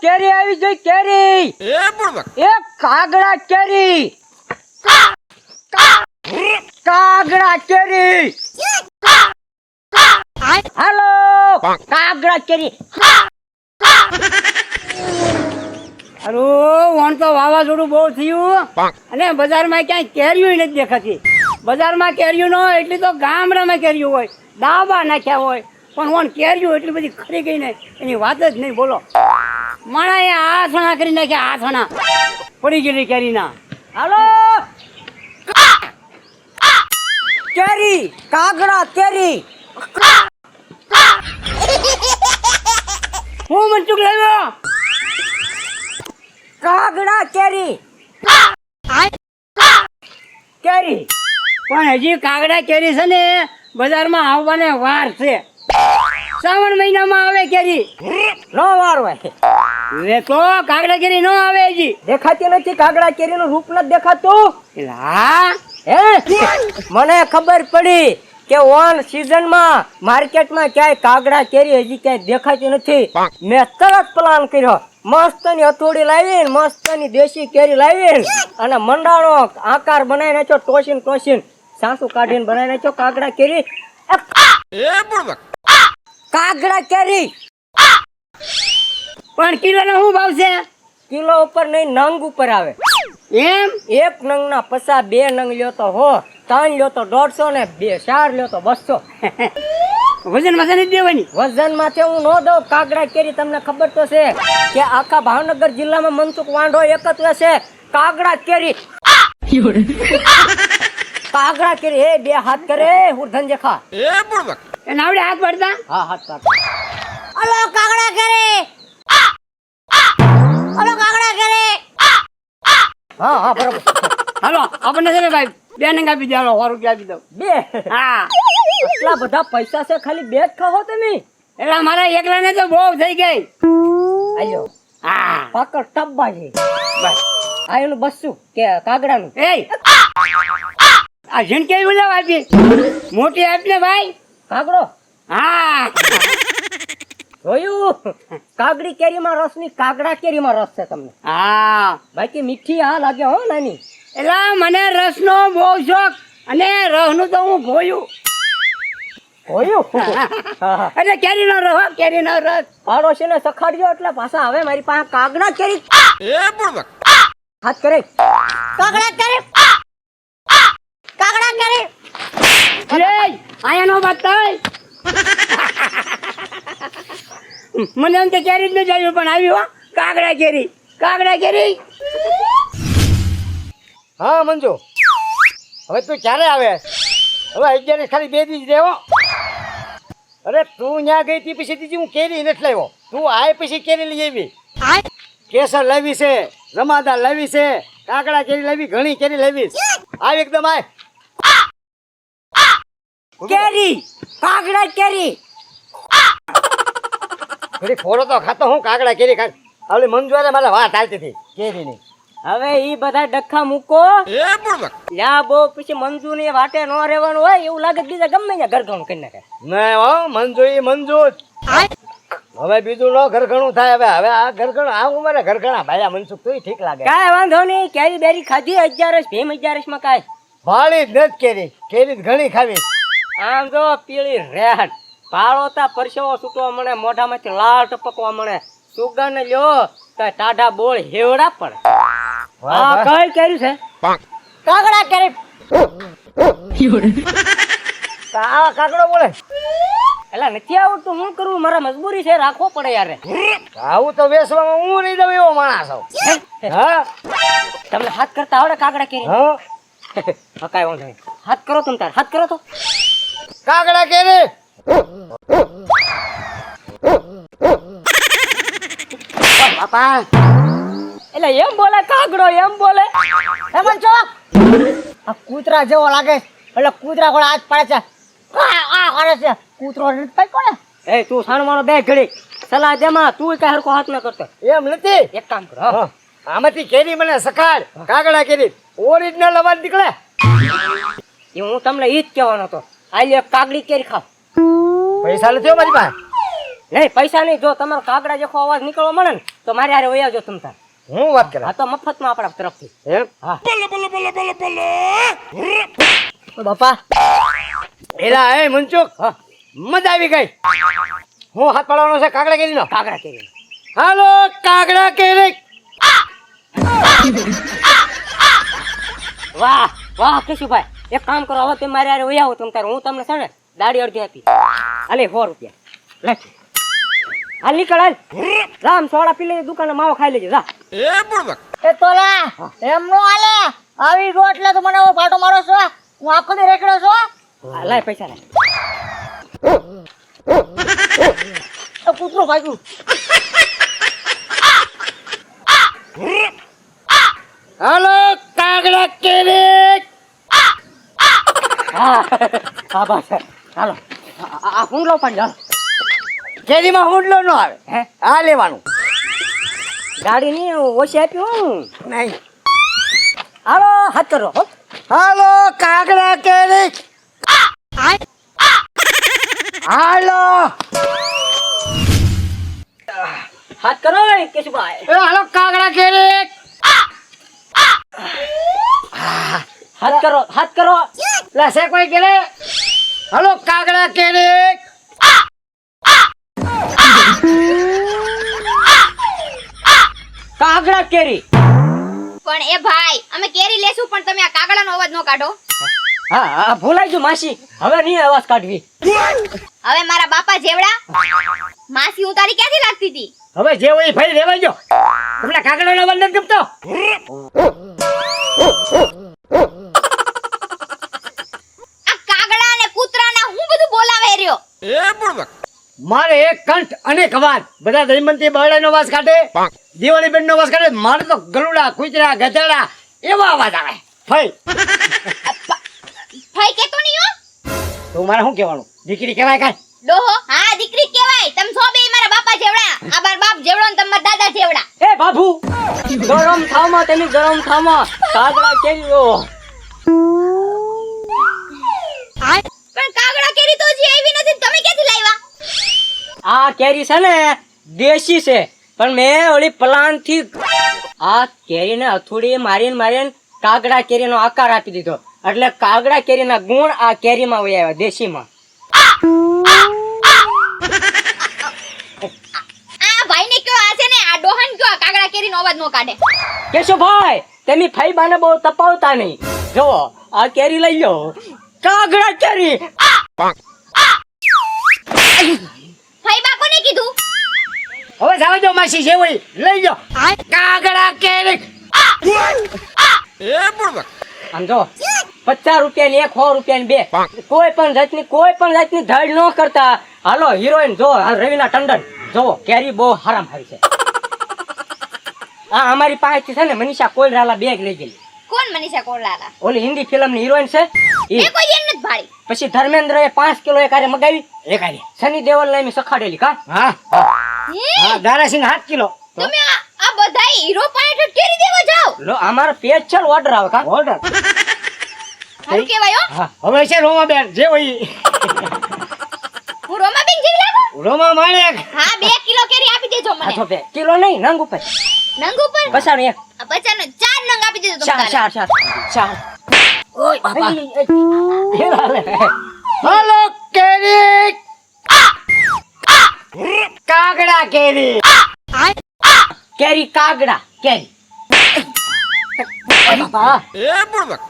કેરી આવી ગઈ કેરી. એ કાગડા કેરી. કાગડા કેરી. હાલો કાગડા કેરી. અરે વણ તો વાવાઝોડું બહુ થયું અને બજારમાં ક્યાંય કેરીઓ નથી દેખાતી. બજારમાં કેરીઓ ન હોય એટલી તો ગામડામાં કેરીઓ હોય, દાબા નાખ્યા હોય, પણ વણ કેરીઓ એટલી બધી ખરી ગઈ ને એની વાત જ નહીં. બોલો માણા આસણા કરી નાખ્યા, આસણા પડી ગયેલી કેરીના. હાલો કેરી કાગડા કેરી. હું મનચુક લાવ્યો કાગડા કેરી. કેરી પણ હજી કાગડા કેરી છે ને બજારમાં આવવાને વાર છે. શ્રાવણ મહિનામાં આવે કેરી. નો વાર હોય. એ તો કાગડા કેરી ન આવે હજી. દેખાતી નથી કાગડા કેરી નું રૂપ નથી દેખાતું. હા હે મને ખબર પડી કે ઓન સીઝન માં માર્કેટ માં ક્યાંય કાગડા કેરી હજી ક્યાંય દેખાતી નથી. મેં તરત પ્લાન કર્યો, મસ્ત ની હથોડી લાવી, મસ્ત ની દેશી કેરી લાવી અને મંડાણો આકાર બનાવી નાખ્યો, ટોસીન ટોસીન સાસુ કાઢીને બનાવી નાખ્યો કાગડા કેરી. કાગડા કેરી પણ કિલોનો શું ભાવ છે? કિલો ઉપર નહીં નંગ ઉપર આવે. એમ એક નંગ ના 50, 2 નંગ લ્યો તો 100, 3 લ્યો તો 150 ને 4 લ્યો તો 200. વજન માં નથી દેવાની. વજન માથે હું નો દઉં. કાગડા કેરી તમને ખબર તો છે કે આખા ભાવનગર જિલ્લામાં મનસુખ વાંઢો એકત્વે છે. કાગડા કેરી. કાગડા કેરી એ 2 હાથ કરે ઉર્ધન જેખા. એને આવડે હાથ પડતા. હા હાથ કાઢ. અલો કાગડા કેરી. અલો કાગડા કેરી. હા હા બરાબર. હાલો આપણને છે ને ભાઈ 2 નંગ આપી દે. હાલો 100 રૂપિયા આપી દો. 2 હા એટલા બધા પૈસા છે ખાલી 2 જ ખાવો તમે. એટલે મારા એકલાને તો બહુ થઈ ગઈ. આયો હા પાકર ટબ્બા છે. બસ આ એનું બસ્સું કે કાગડાનું. એ આ ઝીણકે ઉલાવ આપી મોટી આપી ને ભાઈ. કાગડો હા જોયું. કાગડી કેરીમાં રસ ની કાગડા કેરીમાં રસ છે તમને. હા બાકી મીઠી હા લાગે હો નાની. એટલે મને રસનો બહુ શોખ અને રસનું તો હું ભોયું. જોયું. એટલે કેરીનો રસ, કેરીનો રસ. પાડોશીને સખાડ્યો એટલે પાછા હવે મારી પાસે કાગડા કેરી. હાથ કરે કાગડા કેરી. કાગડા કેરી. આયા નો બતાય. મને એમ તો કેરી જ ન જાય પણ આવી હો કાગડા કેરી. કાગડા કેરી. હા મંજુ, હવે તું ક્યારે આવે? હવે 11 ખાલી 2 દિવસ રહેવો. અરે તું ત્યાં ગઈ તી પછી ત્રીજી હું કેરી નથી લાવ્યો. તું આય પછી કેરી લઈ આવી. કેસર લાવી છે, રમાદાર લાવી છે, કાકડા કેરી લાવી, ઘણી કેરી લાવી. આવ એકદમ આય. કેરી કાગડા કેરી. ઘડી ફોડો તો ખાતો હું કાકડા કેરી ખા. આવલી મંજુરે મને વાત હાલતી હતી કેરીની. હવે ઈ બધા ડખા મૂકો. લ્યા બહુ પછી મંજુ ની વાટે નો રહેવાનું હોય એવું લાગે બીજા ગમે ત્યાં ઘરઘણું કરી નાખે. ના હો મંજુ ઈ મંજુ. હવે બીજું નો ઘરઘણું થાય. હવે આ ઘરઘણું આ ઉંમરે ઘરઘણા ભાયા મનસુખ તું ઠીક લાગે. કાંઈ વાંધો નહીં. કેરી બેરી ખાધી 11 ભીમ 11 માં કાંઈ ભાળી જ નથી કેરી. કેરી જ ઘણી ખાવી. આમ જો પીળી રેડ પાળો તા પરસેવો છૂટવા મળે, મોઢામાંથી લાળ ટપકવા મળે. સુગર ને લ્યો તો ટાઢા બોળ હેવડા પડે. આ કઈ કર્યું છે? કાગડા કેરી. આ કાકડો બોલે. એલા નથી આવડતું શું કરવું? મારા મજબૂરી છે, રાખવો પડે યાર. આવું તો વેસવામાં હું નહીં દઉં એવો માણસ છું. હા તમને હાથ કરતા આવડે કાગડા કેરી? હા હા કાંઈ વાંધો નહીં. હાથ કરો તમે તાર. હાથ કરો તો. કાકડા કેરી. બાપા એટલે એમ બોલે કાગડો એમ બોલે. એમ છો આ કૂતરા જેવો લાગે. એટલે કૂતરા કોણ હાથ પાડે છે. આ કરે છે કૂતરો નથી પાડ કોને. એ તું સાણવાનો બે ઘડી સલાહ દેમાં તું કઈ હરકો હાથ ન કરતો. એમ નથી. એક કામ કર. હા. આમાંથી કેરી મને સખાડ. કાકડા કેરી ઓરિજિનલ અવાજ નીકળે. એ હું તમને ઈ જ કહેવાનો હતો. આ લે કાગડી કેરી ખાવ. પૈસા નથી હો મારી પાસે. નહીં પૈસા નહીં. જો તમારો કાગડા જેવો અવાજ નીકળવા મળે ને તો મારે હારે વહી આવજો તમ તાર. હું વાત કરે આ તો મફતમાં આપણા તરફથી. એમ હા. ઓ બાપા એલા એ મનસુખ હા મજા આવી ગઈ. હું હાથ પાડવાનો છે કાગડા કેરીનો. કાગડા કેરી. હાલો કાગડા કેરી. વાહ વાહ કેશુભાઈ, એક કામ કરો, હવે તમે મારે હારે વહી આવો તમ તાર. હું તમને છે ને દાડી અડધી આપી. અલે 100 રૂપિયા લે. હાલ નીકળ હાલ. રામ સોડા પી લેજે, દુકાને માવો ખાઈ લેજે જા. એ તોલા એમ નો હાલે. આવી ગયો એટલે તો મને પાટો મારો છો. હું આખો દી રેકડો છો. હા, લાય પૈસા લાય. તો કૂતરો ભાગ્યું. હાલો કાગડા કેરી. હા હા બસ હાલો. આ હુંડલો પણ જાઓ. કેરીમાં હુંડલો ન આવે. હે આ લેવાનું ગાડી ની ઓછી આપ્યું. નહીં. હાલો હાથ કરો હો. હાલો કાગડા કેરી. હાલો હાથ કરો કેશુભાઈ. એ હાલો કાગડા કેરી. હાથ કરો હાથ કરો. લસે કોઈ કેરે. હાલો કાગડા કેરી. કાગડા કેરી. પણ એ ભાઈ અમે કેરી લેશું પણ તમે આ કાગડાનો અવાજ ન કાઢો. હા હા ભૂલાઈ ગયું માસી, હવે નહીં અવાજ કાઢવી. હવે મારા બાપા જેવડા માસી હું તારી ક્યાંથી લાગતી હતી. હવે જે હોય ભાઈ રેવાઈ ગયો. તમને કાગડાનો અવાજ નથી ગમતો. આ કાગડા અને કૂતરાના હું બધું બોલાવે રહ્યો. મારે એક કંઠ અનેક અવાજ. બધા દહીમંતી બરડાનો અવાજ કાઢે, દિવાળી બેનનો અવાજ કાઢે. મારે તો ગલુડા કૂતરા ગધેડા એવા અવાજ આવે. ભાઈ ભાઈ કેતો નહીં હો. તો મારે શું કહેવાનું? દીકરી કહેવાય કાંઈ? ડોહો હા દીકરી કહેવાય. તમે છો બે મારા બાપા જેવડા. આ બાર બાપ જેવડો ને તમારા દાદા જેવડા. એ બાબુ ગરમ થાવમાં, તમે ગરમ થાવમાં. કાગડા કેરીઓ. પણ કાગડા કેરી તો હજી આવી નથી. તમે ક્યાંથી લાવ્યા? આ કેરી છે ને દેશી છે, પણ મેં ઓલી પ્લાન થી આ કેરીને હથોડી મારીને મારીને કાગડા કેરીનો આકાર આપી દીધો. એટલે કાગડા કેરીના ગુણ આ કેરીમાં વહી આવ્યા દેશીમાં. આ ભાઈને કયો આ છે ને આ ડોહાન કયો આ કાગડા કેરીનો અવાજ ન કાઢે. કેશુભાઈ તમે ફાઈબાને બહુ તપાવતા નહીં. જો આ કેરી લઈ લો, કાગડા કેરી. ભાઈ બા કોને કીધું? હવે જાવ જો માસી જે હોય લઈ જાઓ. કાગડા કેરી. આમ જો 50 રૂપિયાની એક, 100 રૂપિયાની બે. કોઈ પણ જાતની ધડ ન કરતા. હાલો હિરોઈન જો રવીના ટંડન જો કેરી બહુ હરામ આવી છે. આ અમારી પાસેથી છે ને મનીષા કોઈરાલા બેગ લઈ ગઈ. કોણ મનીષા કોરલાલા? ઓલી હિન્દી ફિલ્મની હિરોઈન છે ઈ. મેં કોઈ એમ નથી ભાળી. પછી ધર્મેન્દ્રએ 5 કિલો એક હારે મગાવી. એક હારે સની દેઓલ ને સખાડેલી કા. હા હે હા દારાસિંહ 7 કિલો. તમે આ બધાય હીરો પાણી કેરી દેવા જાવ. લો અમારો સ્પેશિયલ ઓર્ડર આવે કા. ઓર્ડર. સારું કહેવાય હો. હા હવે છે રોમાબેન જે હોય. હું રોમાબેન જેવી લાગુ? રોમા માણેક. હા 2 કિલો કેરી આપી દેજો આ તો મને. બે કિલો નહીં, નંગ ઉપર નંગ ઉપર બસાનો એક. આ બચ્ચાનો 4 નંગ આપી દેજો ચાર તમે. ચાર ચાર ચાર. ઓય બાપા. હાલો કેરી. કાગડા કેરી. કેરી કાગડા કેરી. બાપા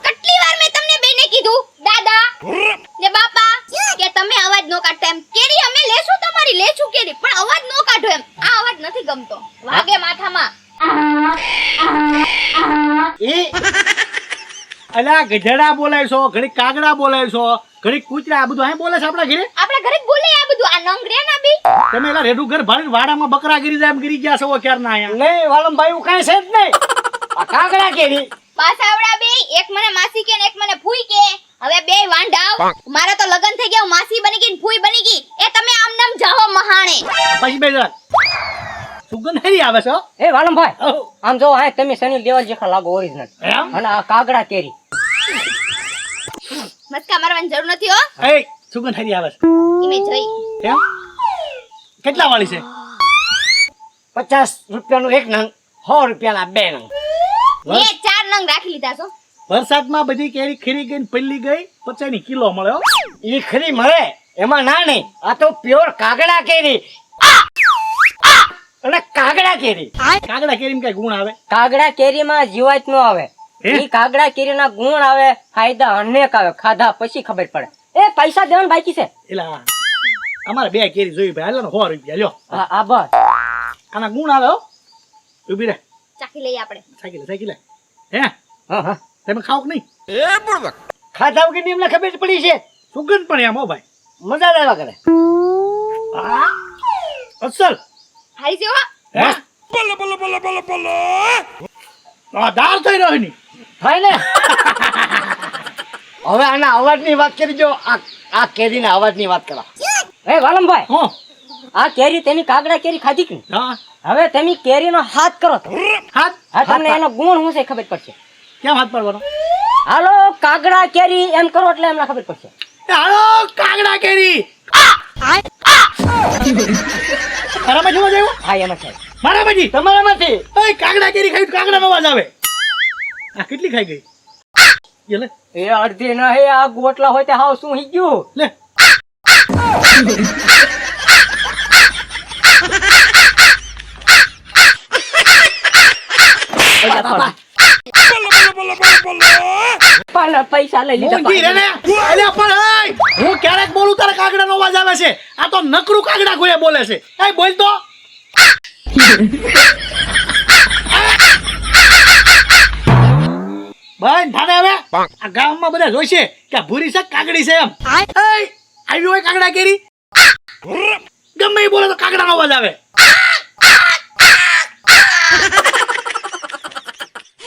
કેટલી વાર મેં તમને બેને કીધું દાદા ને બાપા કે તમે અવાજ નો કાઢતા એમ. કેરી અમે લેશું તમારી લેશું કેરી પણ અવાજ નો કાઢો એમ. આ અવાજ નથી ગમતો. વાગે માથામાં. ઈ અલા ગધેડા બોલાય છો, ઘડી કાગડા બોલાય છો, ઘડી કૂતરા. આ બધું અહીં બોલે છે આપણા ઘરે. આપણા ઘરે જ બોલે આ બધું. આ નંગ રે ના બી. તમે એલા રેડું ઘર ભાડીને વાડામાં બકરા ગીરી જાય એમ ગીરી ગયા છો ક્યારના અહીંયા. નહીં વાલમ ભાઈ હું કાંઈ છે જ નહીં. આ કાગડા કેરી. પાસાવડા બે એક મને માસી કે ને એક મને ફૂઈ કે. હવે બે વાંઢાવ. મારા તો લગન થઈ ગયા. હું માસી બની ગઈ ને ફૂઈ બની ગઈ. એ તમે આમ નામ જાઓ મહાણે. પછી બે જણ સુગંધ હરી આવે છે હો. એ વાલમભાઈ ઓહ. આમ જો હા તમે સની દેઓલ જેખા લાગો ઓરિજિનલ. એમ? અને આ કાગડા કેરી. મસ્કા મારવાની જરૂર નથી હો. એ સુગંધ હરી આવે છે. ઈ મેં જોઈ. એમ કેટલા વાળી છે? 50 રૂપિયાનું એક નંગ, 100 રૂપિયાના 2 નંગ. મેં 4 નંગ રાખી લીધા છો. વરસાદમાં બધી કેરી ખીરી ગઈ ને પલ્લી ગઈ 50 ની કિલો મળે હો. ઈ ખરી મળે, એમાં ના નહીં. આ તો પ્યોર કાગડા કેરી. અને કાગડા કેરી. કાગડા કેરીમાં કઈ ગુણ આવે? કાગડા કેરીમાં જીવાત ન આવે. હે? ઈ કાગડા કેરીના ગુણ આવે, ફાયદા અનેક આવે. ખાધા પછી ખબર પડે. એ પૈસા દેવાનું બાકી છે. એલા અમારે 2 કેરી જોઈ ભાઈ, હાલો ને 100 રૂપિયા લ્યો. આ બસ. આના ગુણ આવે હો. ઊભી રહે, ચાખી લઈએ આપણે. સાયકલ હે હા હા. તમે ખાવ કે નહીં? ખાધા વગરની એમને ખબર જ પડી છે. સુગંધ પણ એમ હો ભાઈ. મજા જ આવ્યા કરે. અસલ હારી જેવો. હે આ દાળ થઈ રહ્યો ની. થાય ને. હવે આના અવાજની વાત કરી જો. આ કેરીના અવાજની વાત કરા. એ વાલમભાઈ, હો આ કેરી તેની કાગડા કેરી ખાધી કે નહીં? હા હવે તમે કેરીનો હાથ કરો તો હાથ હા તમને એનો ગુણ શું છે ખબર પડશે. કેમ હાથ પાડવાનો? હાલો કાગડા કેરી એમ કરો એટલે એમને ખબર પડશે. એ હાલો કાગડા કેરી. મારામાં જોવા જાવ. હા એમાં છે. મારામાંથી તમારામાંથી ઓય કાગડા કેરી ખાઈ કાગડા નો અવાજ આવે. આ કેટલી ખાઈ ગઈ? લે લે એ અડધી ના હે આ ગોટલા હોય તે હાવ શું હી ગયું. લે. પણ પૈસા લઈ લીધા મોંઘી રે ને. અલ્યા પણ એય, હું ક્યારેક બોલું તારે કાગડાનો અવાજ આવે છે. આ તો નકરું કાગડા કોઈ બોલે છે. એય બોલ તો. ભાઈ થાને હવે આ ગામમાં બધા જોઈશે કે આ ભૂરી છે કાગડી છે એમ. એય, આવી હોય કાગડા કેરી. ગમે એ બોલે તો કાગડાનો અવાજ આવે.